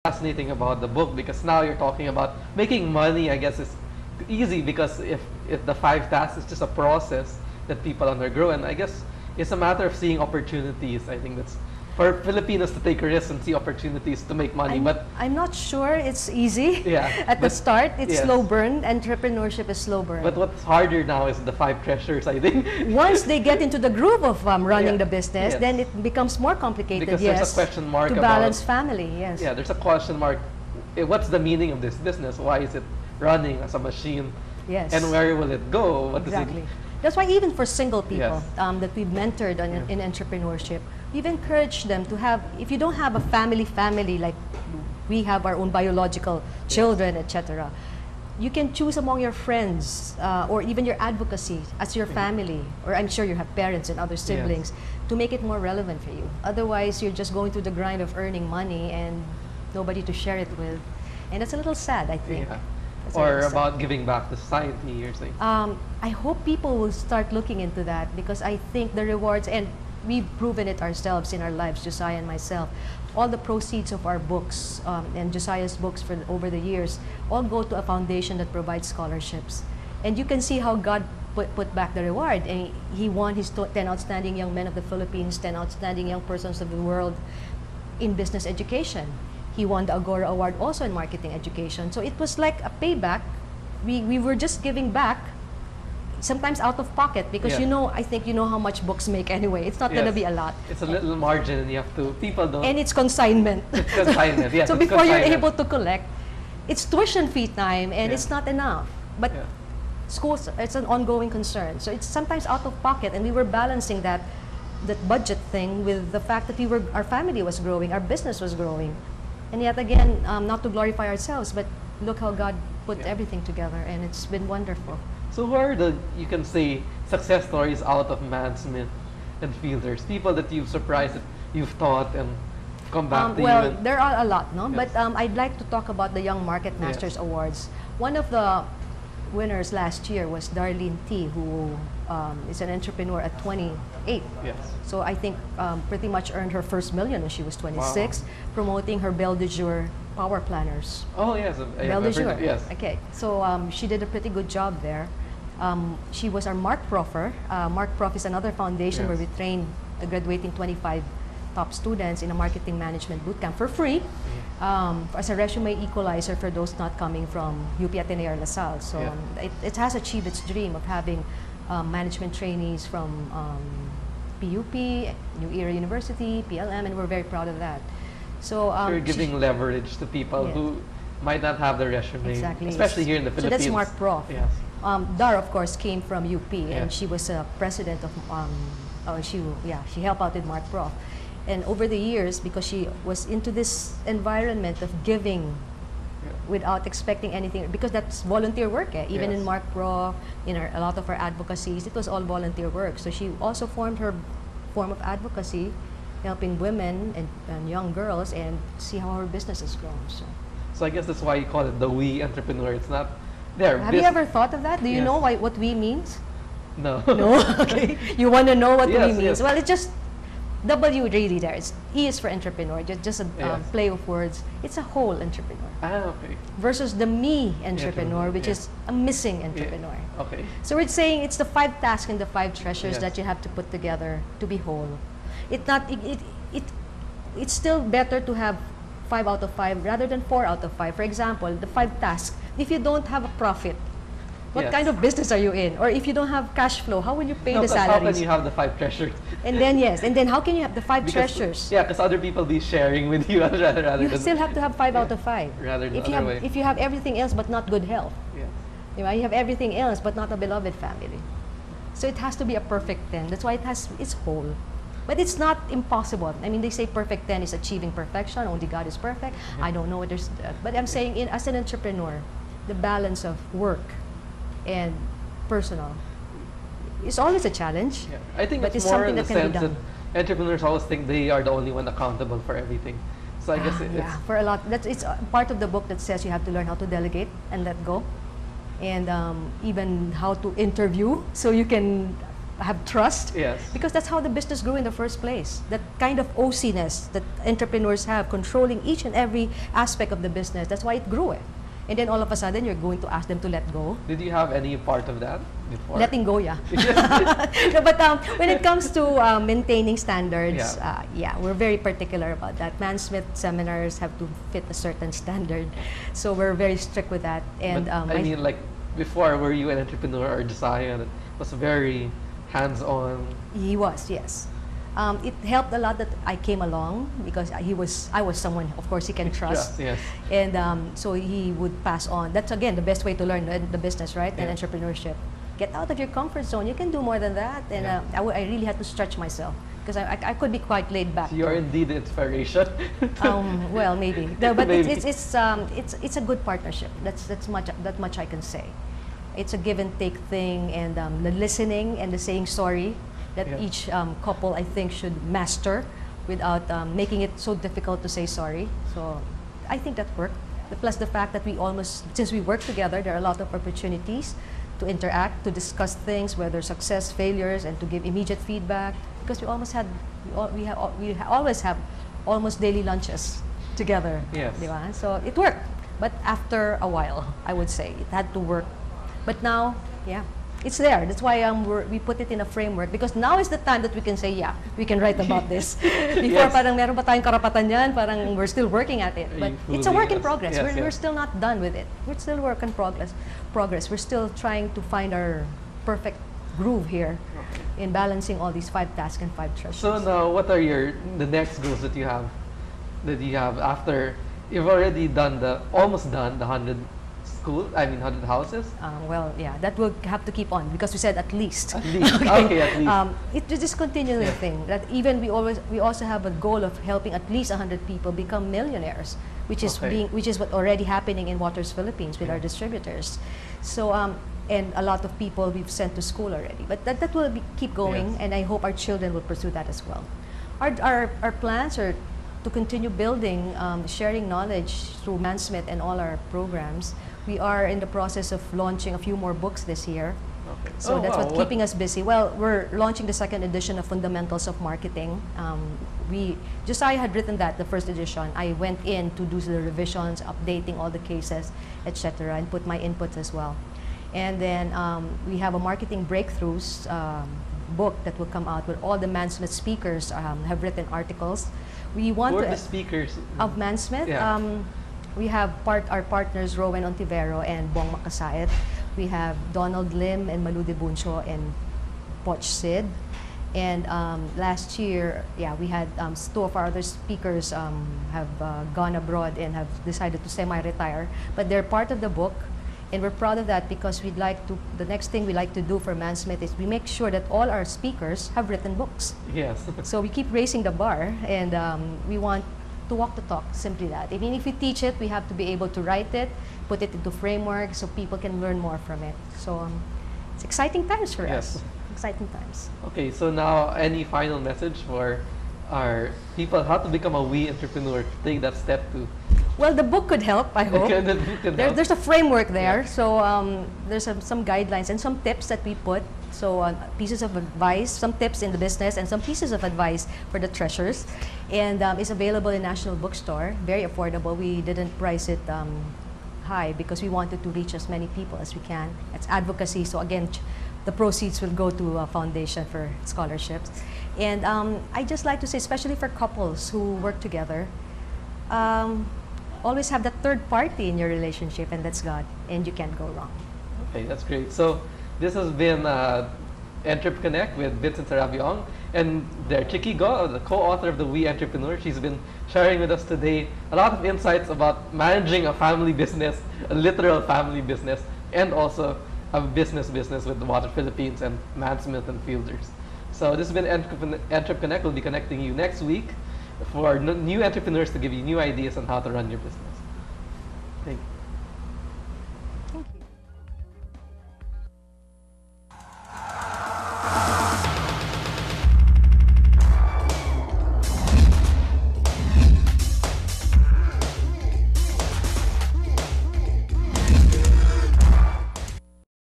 fascinating about the book, because now you're talking about making money. I guess is easy because if the 5 tasks is just a process that people undergo, and I guess it's a matter of seeing opportunities. I think that's for Filipinos to take risks and see opportunities to make money. But I'm not sure it's easy. Yeah, at the start, it's yes. slow burn. Entrepreneurship is slow burn. But what's harder now is the 5 treasures, I think. Once they get into the groove of running Yeah. the business, Yes. then it becomes more complicated. Because yes, there's a question mark to about balance family. Yes. Yeah, there's a question mark. What's the meaning of this business? Why is it running as a machine? Yes. And where will it go? What Exactly. does it? That's why even for single people Yes. that we've mentored in entrepreneurship, we've encouraged them to have, if you don't have a family like we have our own biological children, etc., you can choose among your friends or even your advocacy as your family, or I'm sure you have parents and other siblings, to make it more relevant for you. Otherwise, you're just going through the grind of earning money and nobody to share it with. And that's a little sad, I think. Yeah. That's Or about giving back to society, you're saying? I hope people will start looking into that, because I think the rewards, and we've proven it ourselves in our lives, Josiah and myself, all the proceeds of our books and Josiah's books over the years all go to a foundation that provides scholarships. And you can see how God put back the reward. And he won his 10 Outstanding Young Men of the Philippines, 10 Outstanding Young Persons of the World in business education. He won the Agora Award also in marketing education. So it was like a payback. We were just giving back, sometimes out of pocket, because I think you know how much books make anyway. It's not going to be a lot. It's a little margin, and you have to, people don't. And it's consignment. It's consignment, yes. So before you're able to collect, it's tuition fee time, and it's not enough. But schools, it's an ongoing concern. So it's sometimes out of pocket, and we were balancing that budget thing with the fact that our family was growing, our business was growing. And yet again, not to glorify ourselves, but look how God put everything together, and it's been wonderful. So who are the, you can say, success stories out of Mansmith and Fielders? People that you've surprised, that you've taught and come back to you? Well, there are a lot, no? But I'd like to talk about the Young Market Masters Awards. One of the winners last year was Darlene T, who is an entrepreneur at 28. Yes. So I think pretty much earned her first million when she was 26, promoting her Belle de Jour power planners. Oh yes, Belle de Jour. Yes. Okay, so she did a pretty good job there. She was our Mark Proffer. Mark Prof is another foundation where we train the graduating 25 top students in a marketing management bootcamp for free, as a resume equalizer for those not coming from UP Ateneo or LaSalle. So it has achieved its dream of having management trainees from PUP, New Era University, PLM, and we're very proud of that. So you're giving leverage to people who might not have the resume, especially here in the Philippines. So that's Mark Prof. Yes. Dar, of course, came from UP, and she was a president of, she helped out with Mark Prof. And over the years, because she was into this environment of giving without expecting anything, because that's volunteer work, even in Mark Prof, in a lot of her advocacies, it was all volunteer work. So she also formed her form of advocacy, helping women and young girls, and see how her business has grown. So I guess that's why you call it the we entrepreneur. It's not there. Have you ever thought of that? Do you know what we means? No. No? Okay. You want to know what we means? Yes. Well, it's just W really there. E is for entrepreneur, just a play of words. It's a whole entrepreneur. Ah, okay. Versus the me entrepreneur, which is a missing entrepreneur. Yeah. Okay. So we're saying it's the 5 tasks and the 5 treasures that you have to put together to be whole. It's still better to have 5 out of 5 rather than 4 out of 5. For example, the 5 tasks. If you don't have a profit, what kind of business are you in? Or if you don't have cash flow, how will you pay the salaries? How can you have the 5 treasures? And then how can you have the 5 treasures? Yeah, because other people be sharing with you rather you still have to have 5 out of 5. Rather than if you have everything else but not good health. Yeah. You have everything else but not a beloved family. So it has to be a perfect 10. That's why it's whole. But it's not impossible. I mean, they say perfect 10 is achieving perfection. Only God is perfect. I don't know what there's... But I'm saying, as an entrepreneur, the balance of work and personal is always a challenge. Yeah. I think but it's more in the sense that entrepreneurs always think they are the only one accountable for everything. So I guess it's... for a lot. It's part of the book that says you have to learn how to delegate and let go. And even how to interview so you can have trust. Yes. Because that's how the business grew in the first place. That kind of OC-ness that entrepreneurs have, controlling each and every aspect of the business. That's why it grew. And then all of a sudden, you're going to ask them to let go. Did you have any part of that before? Letting go, yeah. No, but when it comes to maintaining standards, yeah, we're very particular about that. Mansmith seminars have to fit a certain standard, so we're very strict with that. And but, I mean, like before, were you an entrepreneur or Josiah that was very hands-on? He was, yes. It helped a lot that I came along because I was someone, of course, he can trust. Yes. And so he would pass on. That's again the best way to learn the business, right? And entrepreneurship. Get out of your comfort zone. You can do more than that. And I really had to stretch myself because I could be quite laid back. So you're indeed the inspiration. Well, maybe. No, but Maybe. it's a good partnership. That much I can say. It's a give and take thing, and the listening and the saying sorry that each couple, I think, should master without making it so difficult to say sorry. So I think that worked. Plus the fact that since we work together, there are a lot of opportunities to interact, to discuss things, whether success, failures, and to give immediate feedback. Because we always have almost daily lunches together. Yes. Diba? So it worked. But after a while, I would say, it had to work. But now, yeah, it's there. That's why we put it in a framework, because now is the time that we can say, yeah, we can write about this. Before, parang meron pa tayong karapatan yan, parang we're still working at it. But it's a work in progress. We're still not done with it. We're still work in progress. We're still trying to find our perfect groove here in balancing all these 5 tasks and 5 treasures. So now, what are the next goals that you have? After you've already almost done the 100 houses? Well, yeah, that will have to keep on because we said at least. At least, okay, at least. It's just continuing thing. That even we also have a goal of helping at least 100 people become millionaires, which is what already happening in Waters Philippines with our distributors. So and a lot of people we've sent to school already. But that will keep going, and I hope our children will pursue that as well. Our plans are to continue building, sharing knowledge through Mansmith and all our programs. We are in the process of launching a few more books this year. Okay. So that's what's keeping us busy. Well, we're launching the 2nd edition of Fundamentals of Marketing. Josiah had written that, the 1st edition. I went in to do the revisions, updating all the cases, etc., and put my inputs as well. And then we have a Marketing Breakthroughs book that will come out where all the Mansmith speakers have written articles. We want Who are the speakers of Mansmith? Yeah. We have our partners Rowan Ontivero and Bong Makasait. We have Donald Lim and Malu de Buncho and Poch Sid. And last year, we had 2 of our other speakers have gone abroad and have decided to semi-retire. But they're part of the book, and we're proud of that because the next thing we like to do for Mansmith is we make sure that all our speakers have written books. Yes. So we keep raising the bar, and we want to walk the talk, simply that. Even if we teach it, we have to be able to write it, put it into framework so people can learn more from it. So it's exciting times for us. Exciting times. Okay, so now any final message for our people, how to become a we entrepreneur, to take that step to? Well, the book could help, I hope. There's a framework there, so there's some guidelines and some tips that we put. So pieces of advice, some tips in the business, and some pieces of advice for the treasures. And it's available in National Bookstore, very affordable. We didn't price it high because we wanted to reach as many people as we can. It's advocacy, so again, the proceeds will go to a foundation for scholarships. And I just like to say, especially for couples who work together, always have that third party in your relationship, and that's God, and you can't go wrong. Okay, that's great. So this has been EntrepConnect with Vincent Sarabiong, and Chiqui Go, the co-author of the We Entrepreneur. She's been sharing with us today a lot of insights about managing a family business, a literal family business, and also a business with the Water Philippines and Mansmith and Fielders. So this has been EntrepConnect. We'll be connecting you next week for new entrepreneurs to give you new ideas on how to run your business. Thank you.